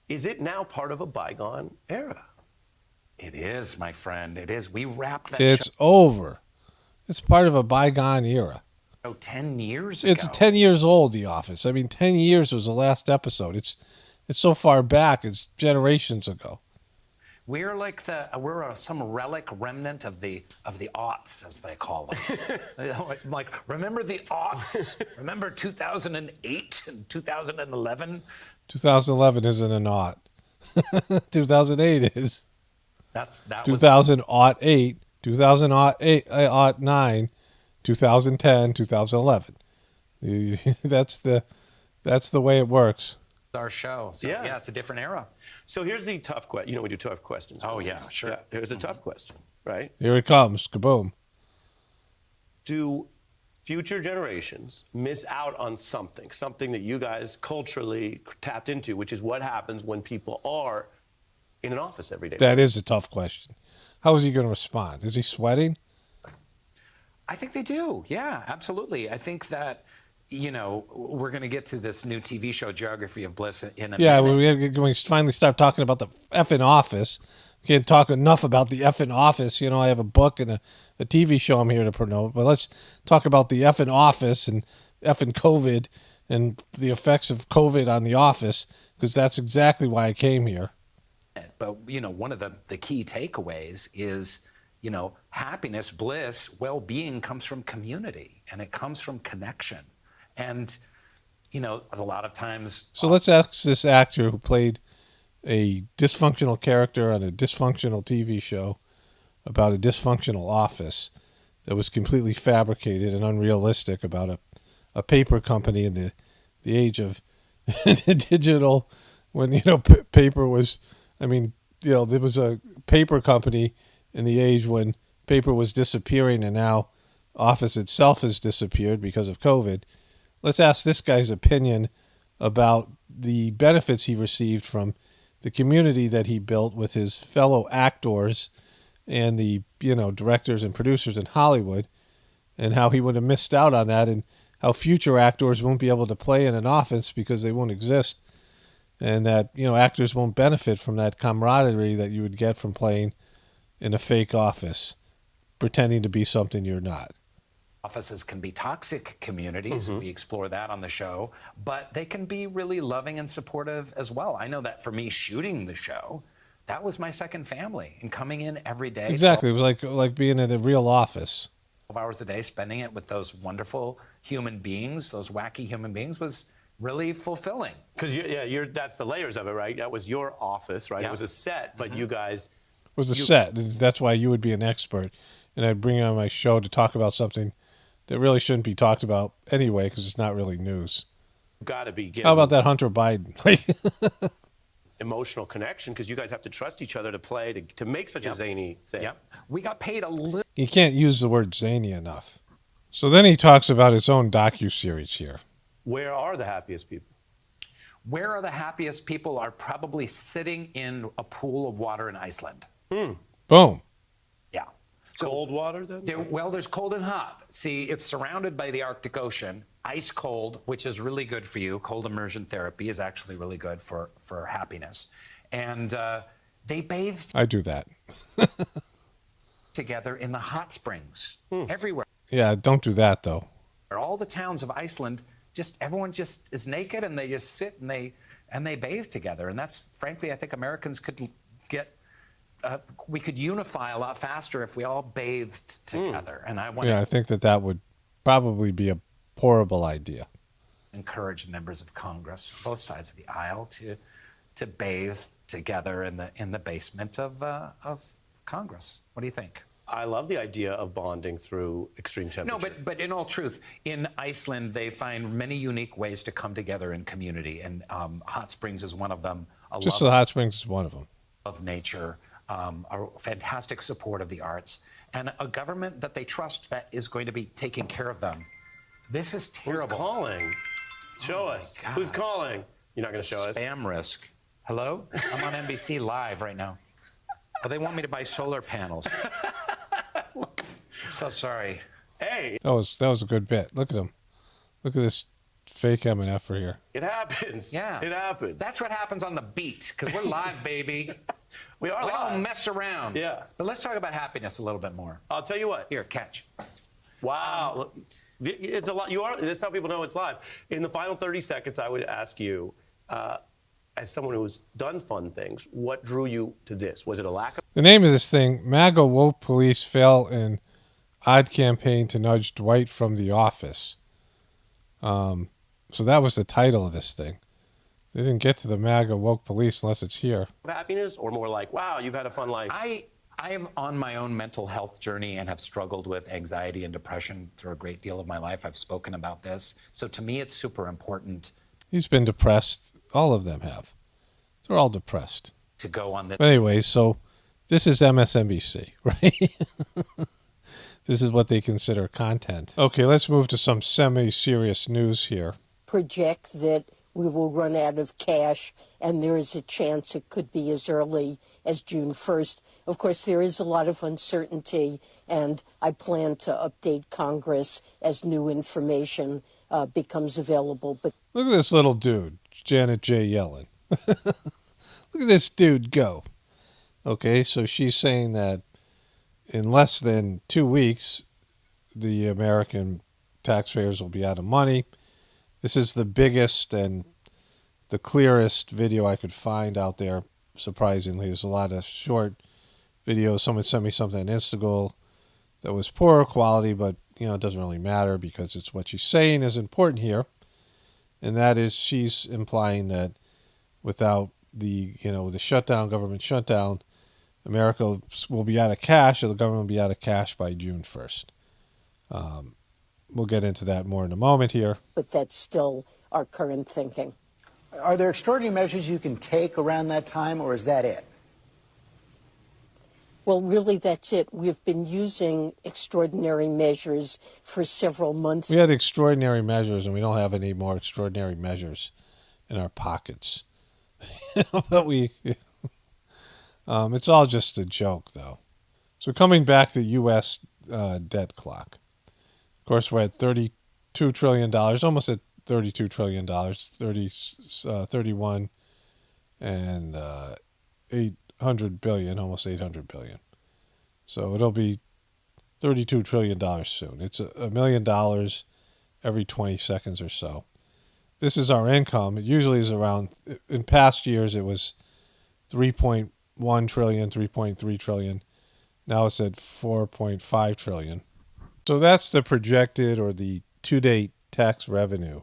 Is it now part of a bygone era? It is, my friend. It is. We wrapped that It's over. It's part of a bygone era. show 10 years ago. It's 10 years old, The Office. I mean, 10 years was the last episode. It's so far back. It's generations ago. We're like some relic remnant of the aughts, as they call them. Like, remember the aughts? Remember 2008 and 2011? 2011 isn't an aught. 2008 is. That was 2008, 2009, 2010, 2011. That's the way it works. our show. So yeah, it's a different era. So here's the tough question. You know, we do tough questions. Oh, yeah, sure. Yeah, here's a tough question, right? Here it comes. Kaboom. Do future generations miss out on something that you guys culturally tapped into, which is what happens when people are in an office every day? That is a tough question. How is he going to respond? Is he sweating? I think they do. Yeah, absolutely. I think that, you know, we're going to get to this new TV show, Geography of Bliss, in a minute. When we finally start talking about the effing office, we can't talk enough about the effing office. You know, I have a book and a TV show I'm here to promote, but let's talk about the effing office and effing COVID and the effects of COVID on the office, because that's exactly why I came here. But, you know, one of the key takeaways is, you know, happiness, bliss, well-being comes from community, and it comes from connection. And, you know, a lot of times... So let's ask this actor who played a dysfunctional character on a dysfunctional TV show about a dysfunctional office that was completely fabricated and unrealistic about a paper company in the age of digital, when, you know, paper was... I mean, you know, there was a paper company in the age when paper was disappearing, and now office itself has disappeared because of COVID. Let's ask this guy's opinion about the benefits he received from the community that he built with his fellow actors and the, you know, directors and producers in Hollywood, and how he would have missed out on that, and how future actors won't be able to play in an office because they won't exist. And that, you know, actors won't benefit from that camaraderie that you would get from playing in a fake office, pretending to be something you're not. Offices can be toxic communities. We explore that on the show, but they can be really loving and supportive as well. I know that for me, shooting the show, that was my second family, and coming in every day. Exactly. It was like being in a real office. 12 hours a day, spending it with those wonderful human beings, those wacky human beings, was really fulfilling. Because that's the layers of it, right? That was your office, right? Yeah. It was a set, but you guys... It was a set. That's why you would be an expert. And I'd bring you on my show to talk about something that really shouldn't be talked about anyway, because it's not really news. Got to be getting... How about that Hunter Biden? emotional connection, because you guys have to trust each other to play, to make such a zany thing. Yep. We got paid a little. You can't use the word zany enough. So then he talks about his own docuseries here. Where are the happiest people? Where are the happiest people are probably sitting in a pool of water in Iceland. Boom. Yeah. So Cold water, then? there's cold and hot. See, it's surrounded by the Arctic Ocean, ice cold, which is really good for you. Cold immersion therapy is actually really good for happiness. And they bathed I do that. together in the hot springs everywhere. Yeah, don't do that, though. All the towns of Iceland, everyone just is naked, and they just sit and they bathe together. And that's, frankly, I think Americans could get. We could unify a lot faster if we all bathed together. And I want Yeah, I think that would probably be a horrible idea. to encourage members of Congress, both sides of the aisle, to bathe together in the basement of Congress. What do you think? I love the idea of bonding through extreme temperature. No, but in all truth, in Iceland, they find many unique ways to come together in community, and hot springs is one of them. Just the hot springs is one of them. Of nature, a fantastic support of the arts, and a government that they trust that is going to be taking care of them. This is terrible. Who's calling? Show us. God. Who's calling? You're not going to show us? Spam risk. Hello? I'm on NBC Live right now. Oh, they want me to buy solar panels. I'm so sorry. Hey. That was a good bit. Look at him. Look at this fake MNF here. It happens. Yeah. It happens. That's what happens on the beat, because we're live, baby. We are We live. don't mess around. Yeah. But let's talk about happiness a little bit more. I'll tell you what. Here, catch. Wow. Look, it's a lot. That's how people know it's live. In the final 30 seconds, I would ask you, as someone who's done fun things, what drew you to this? Was it a lack of... The name of this thing, MAGA woke police fail in odd campaign to nudge Dwight from the office. So that was the title of this thing. They didn't get to the MAGA woke police unless it's here. happiness, or more like, wow, you've had a fun life? I am on my own mental health journey and have struggled with anxiety and depression through a great deal of my life. I've spoken about this. So to me, it's super important. He's been depressed. All of them have. They're all depressed. To go on this. But anyway, so this is MSNBC, right? This is what they consider content. Okay, let's move to some semi-serious news here. Project that we will run out of cash, and there is a chance it could be as early as June 1st. Of course, there is a lot of uncertainty, and I plan to update Congress as new information becomes available. But Look at this little dude, Janet J. Yellen. Look at this dude go. Okay, so she's saying that in less than 2 weeks, the American taxpayers will be out of money. This is the biggest and the clearest video I could find out there, surprisingly. There's a lot of short videos. Someone sent me something on Instagram that was poorer quality, but it doesn't really matter because it's what she's saying is important here. And that is she's implying that without the, the shutdown, government shutdown, America will be out of cash, or the government will be out of cash by June 1st. We'll get into that more in a moment here. But that's still our current thinking. Are there extraordinary measures you can take around that time, or is that it? Well, really, that's it. We've been using extraordinary measures for several months. We had extraordinary measures, and we don't have any more extraordinary measures in our pockets. But it's all just a joke, though. So coming back to U.S. Debt clock. Of course, we're at $32 trillion, almost at $32 trillion, 31 and 800 billion, almost 800 billion. So it'll be $32 trillion soon. It's $1 million every 20 seconds or so. This is our income. It usually is around, in past years, it was 3.1 trillion, 3.3 trillion. Now it's at 4.5 trillion. So that's the projected or the to-date tax revenue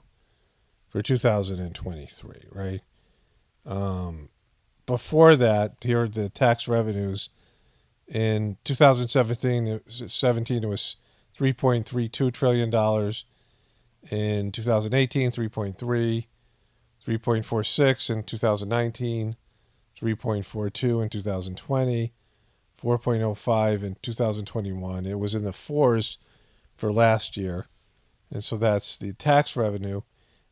for 2023, right? Before that, here are the tax revenues. In 2017, it was $3.32 trillion. In 2018, 3.3, 3.46 in 2019, 3.42 in 2020, 4.05 in 2021. It was in the fours for last year. And so that's the tax revenue.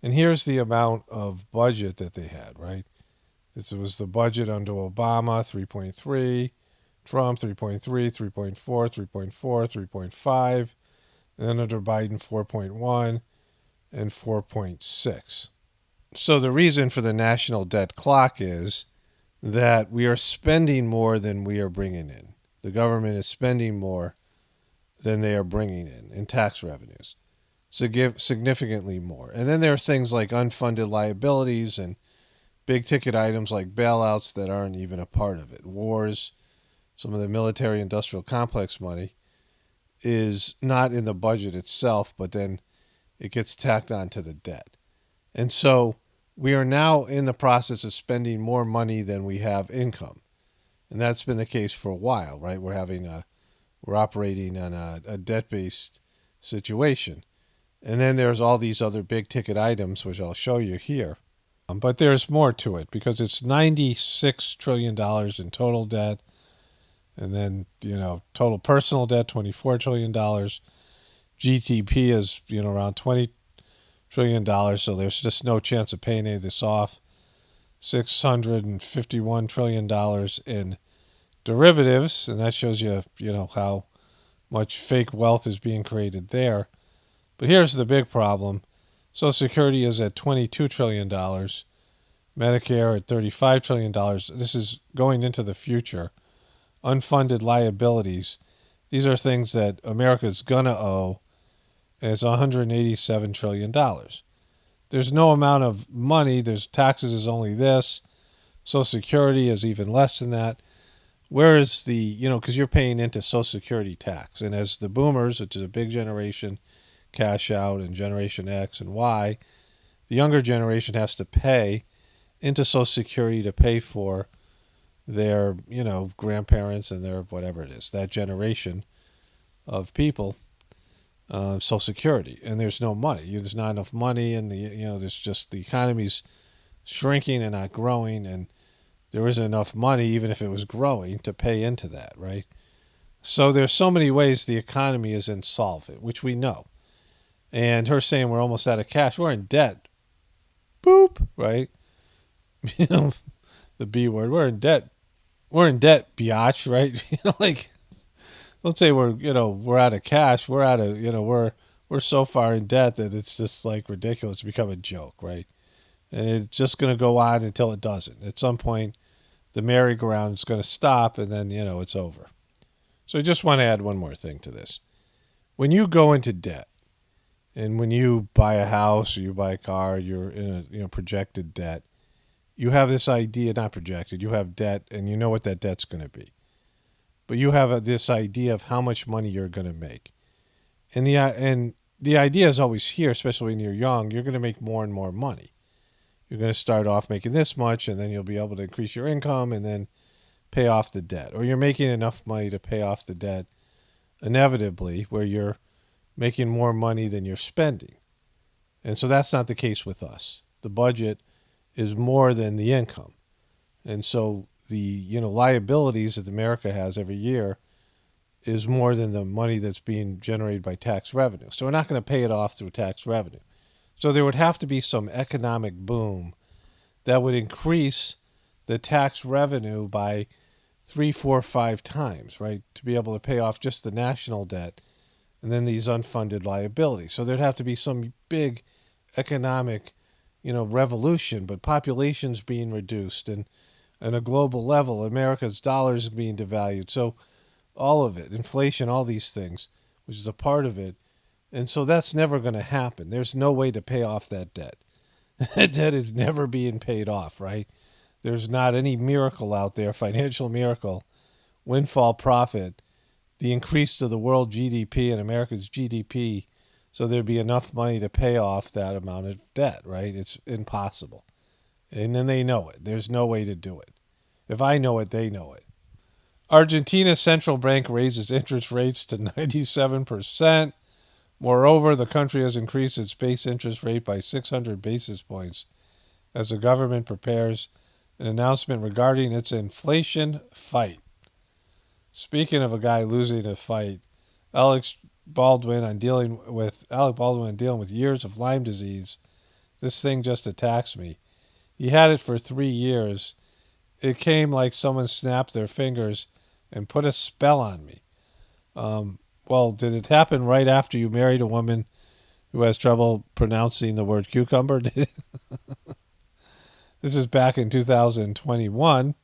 And here's the amount of budget that they had, right? This was the budget under Obama, 3.3, Trump, 3.3, 3.4, 3.4, 3.5, and then under Biden, 4.1 and 4.6. So the reason for the national debt clock is that we are spending more than we are bringing in. The government is spending more than they are bringing in tax revenues. Significantly more. And then there are things like unfunded liabilities and big ticket items like bailouts that aren't even a part of it. Wars, some of the military industrial complex money is not in the budget itself, but then it gets tacked onto the debt. And so we are now in the process of spending more money than we have income. And that's been the case for a while, right? We're we're operating on a debt-based situation. And then there's all these other big ticket items, which I'll show you here. But there's more to it because it's $96 trillion in total debt. And then, total personal debt, $24 trillion. GDP is, around $20 trillion. So there's just no chance of paying any of this off. $651 trillion in derivatives. And that shows you, how much fake wealth is being created there. But here's the big problem. Social Security is at $22 trillion. Medicare at $35 trillion. This is going into the future. Unfunded liabilities. These are things that America's going to owe. And it's $187 trillion. There's no amount of money. There's taxes is only this. Social Security is even less than that. Where is the, because you're paying into Social Security tax. And as the boomers, which is a big generation, cash out, and Generation X and Y, the younger generation has to pay into Social Security to pay for their, grandparents and their whatever it is, that generation of people, Social Security. And there's no money. There's not enough money, and there's just the economy's shrinking and not growing, and there isn't enough money, even if it was growing, to pay into that, right? So there's so many ways the economy is insolvent, which we know. And her saying we're almost out of cash, we're in debt. Boop, right? The B word, we're in debt. We're in debt, biatch, right? Don't say we're out of cash. We're out of, we're so far in debt that it's just ridiculous. It's become a joke, right? And it's just going to go on until it doesn't. At some point, the merry-go-round is going to stop, and then, it's over. So I just want to add one more thing to this. When you go into debt, and when you buy a house or you buy a car, you're in a projected debt, you have this idea, not projected, you have debt, and you know what that debt's going to be. But you have this idea of how much money you're going to make. And the idea is always here, especially when you're young, you're going to make more and more money. You're going to start off making this much, and then you'll be able to increase your income and then pay off the debt. Or you're making enough money to pay off the debt inevitably, where you're making more money than you're spending. And so that's not the case with us. The budget is more than the income. And so the liabilities that America has every year is more than the money that's being generated by tax revenue. So we're not going to pay it off through tax revenue. So there would have to be some economic boom that would increase the tax revenue by 3, 4, 5 times, right, to be able to pay off just the national debt and then these unfunded liabilities. So there'd have to be some big economic, revolution, but population's being reduced, and on a global level, America's dollar is being devalued. So all of it, inflation, all these things, which is a part of it. And so that's never going to happen. There's no way to pay off that debt. That debt is never being paid off, right? There's not any miracle out there, financial miracle, windfall profit, the increase to the world GDP and America's GDP, so there'd be enough money to pay off that amount of debt, right? It's impossible. And then they know it. There's no way to do it. If I know it, they know it. Argentina's central bank raises interest rates to 97%. Moreover, the country has increased its base interest rate by 600 basis points as the government prepares an announcement regarding its inflation fight. Speaking of a guy losing a fight, Alec Baldwin dealing with years of Lyme disease. This thing just attacks me. He had it for 3 years. It came like someone snapped their fingers and put a spell on me. Well, did it happen right after you married a woman who has trouble pronouncing the word cucumber? This is back in 2021.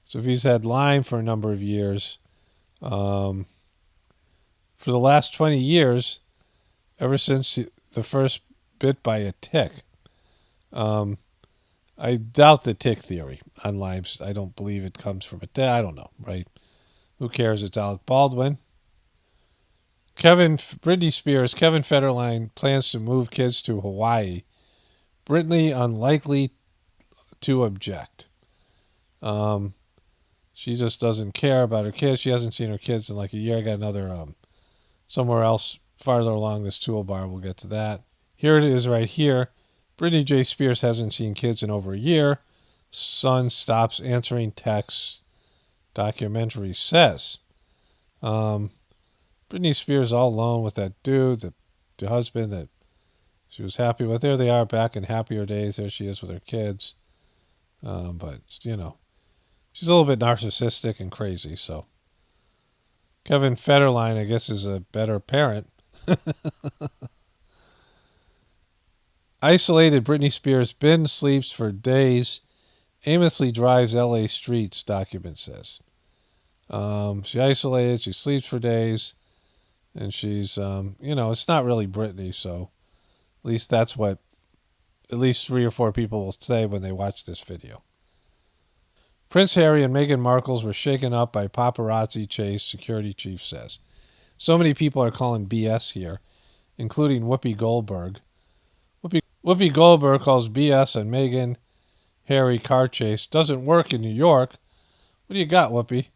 So if he's had Lyme for a number of years, for the last 20 years, ever since the first bit by a tick, I doubt the tick theory on Lyme. I don't believe it comes from a tick. I don't know, right? Who cares? It's Alec Baldwin. Britney Spears, Kevin Fetterman plans to move kids to Hawaii. Britney unlikely to object. She just doesn't care about her kids. She hasn't seen her kids in like a year. I got another somewhere else farther along this toolbar. We'll get to that. Here it is right here. Britney J. Spears hasn't seen kids in over a year. Son stops answering texts. Documentary says. Britney Spears all alone with that dude, the husband that she was happy with. There they are back in happier days. There she is with her kids. But, you know, she's a little bit narcissistic and crazy. So Kevin Fetterman, I guess, is a better parent. Isolated Britney Spears binge sleeps for days, aimlessly drives L.A. streets, document says. She isolated, she sleeps for days, and she's, you know, it's not really Britney, so at least that's what at least 3 or 4 people will say when they watch this video. Prince Harry and Meghan Markle were shaken up by paparazzi chase, security chief says. So many people are calling BS here, including Whoopi Goldberg. Whoopi Goldberg calls BS on Meghan Harry car chase. Doesn't work in New York. What do you got, Whoopi?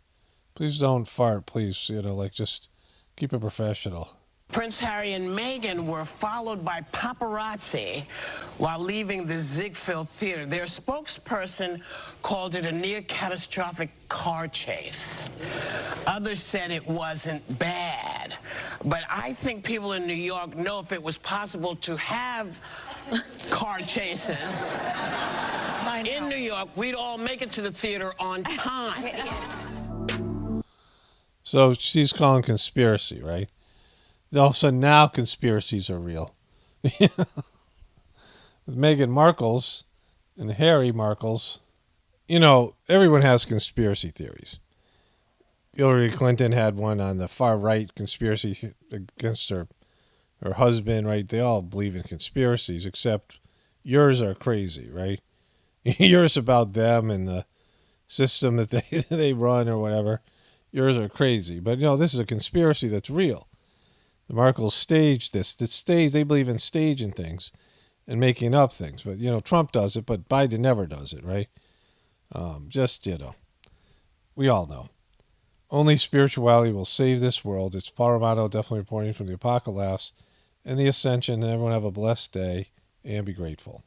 Please don't fart, please. You know, like, just keep it professional. Prince Harry and Meghan were followed by paparazzi while leaving the Ziegfeld Theater. Their spokesperson called it a near-catastrophic car chase. Others said it wasn't bad. But I think people in New York know if it was possible to have car chases in New York, we'd all make it to the theater on time. So she's calling conspiracy, right? All of a sudden now conspiracies are real. With Meghan Markle's and Harry Markle's, you know, everyone has conspiracy theories. Hillary Clinton had one on the far right, conspiracy against her husband, right? They all believe in conspiracies, except yours are crazy, right? Yours about them and the system that they run or whatever. Yours are crazy. But, you know, this is a conspiracy that's real. The Markles staged this. They believe in staging things and making up things. But, you know, Trump does it, but Biden never does it, right? Just, you know, we all know. Only spirituality will save this world. It's Paul Romano definitely reporting from the Apocalypse and the Ascension. And everyone have a blessed day and be grateful.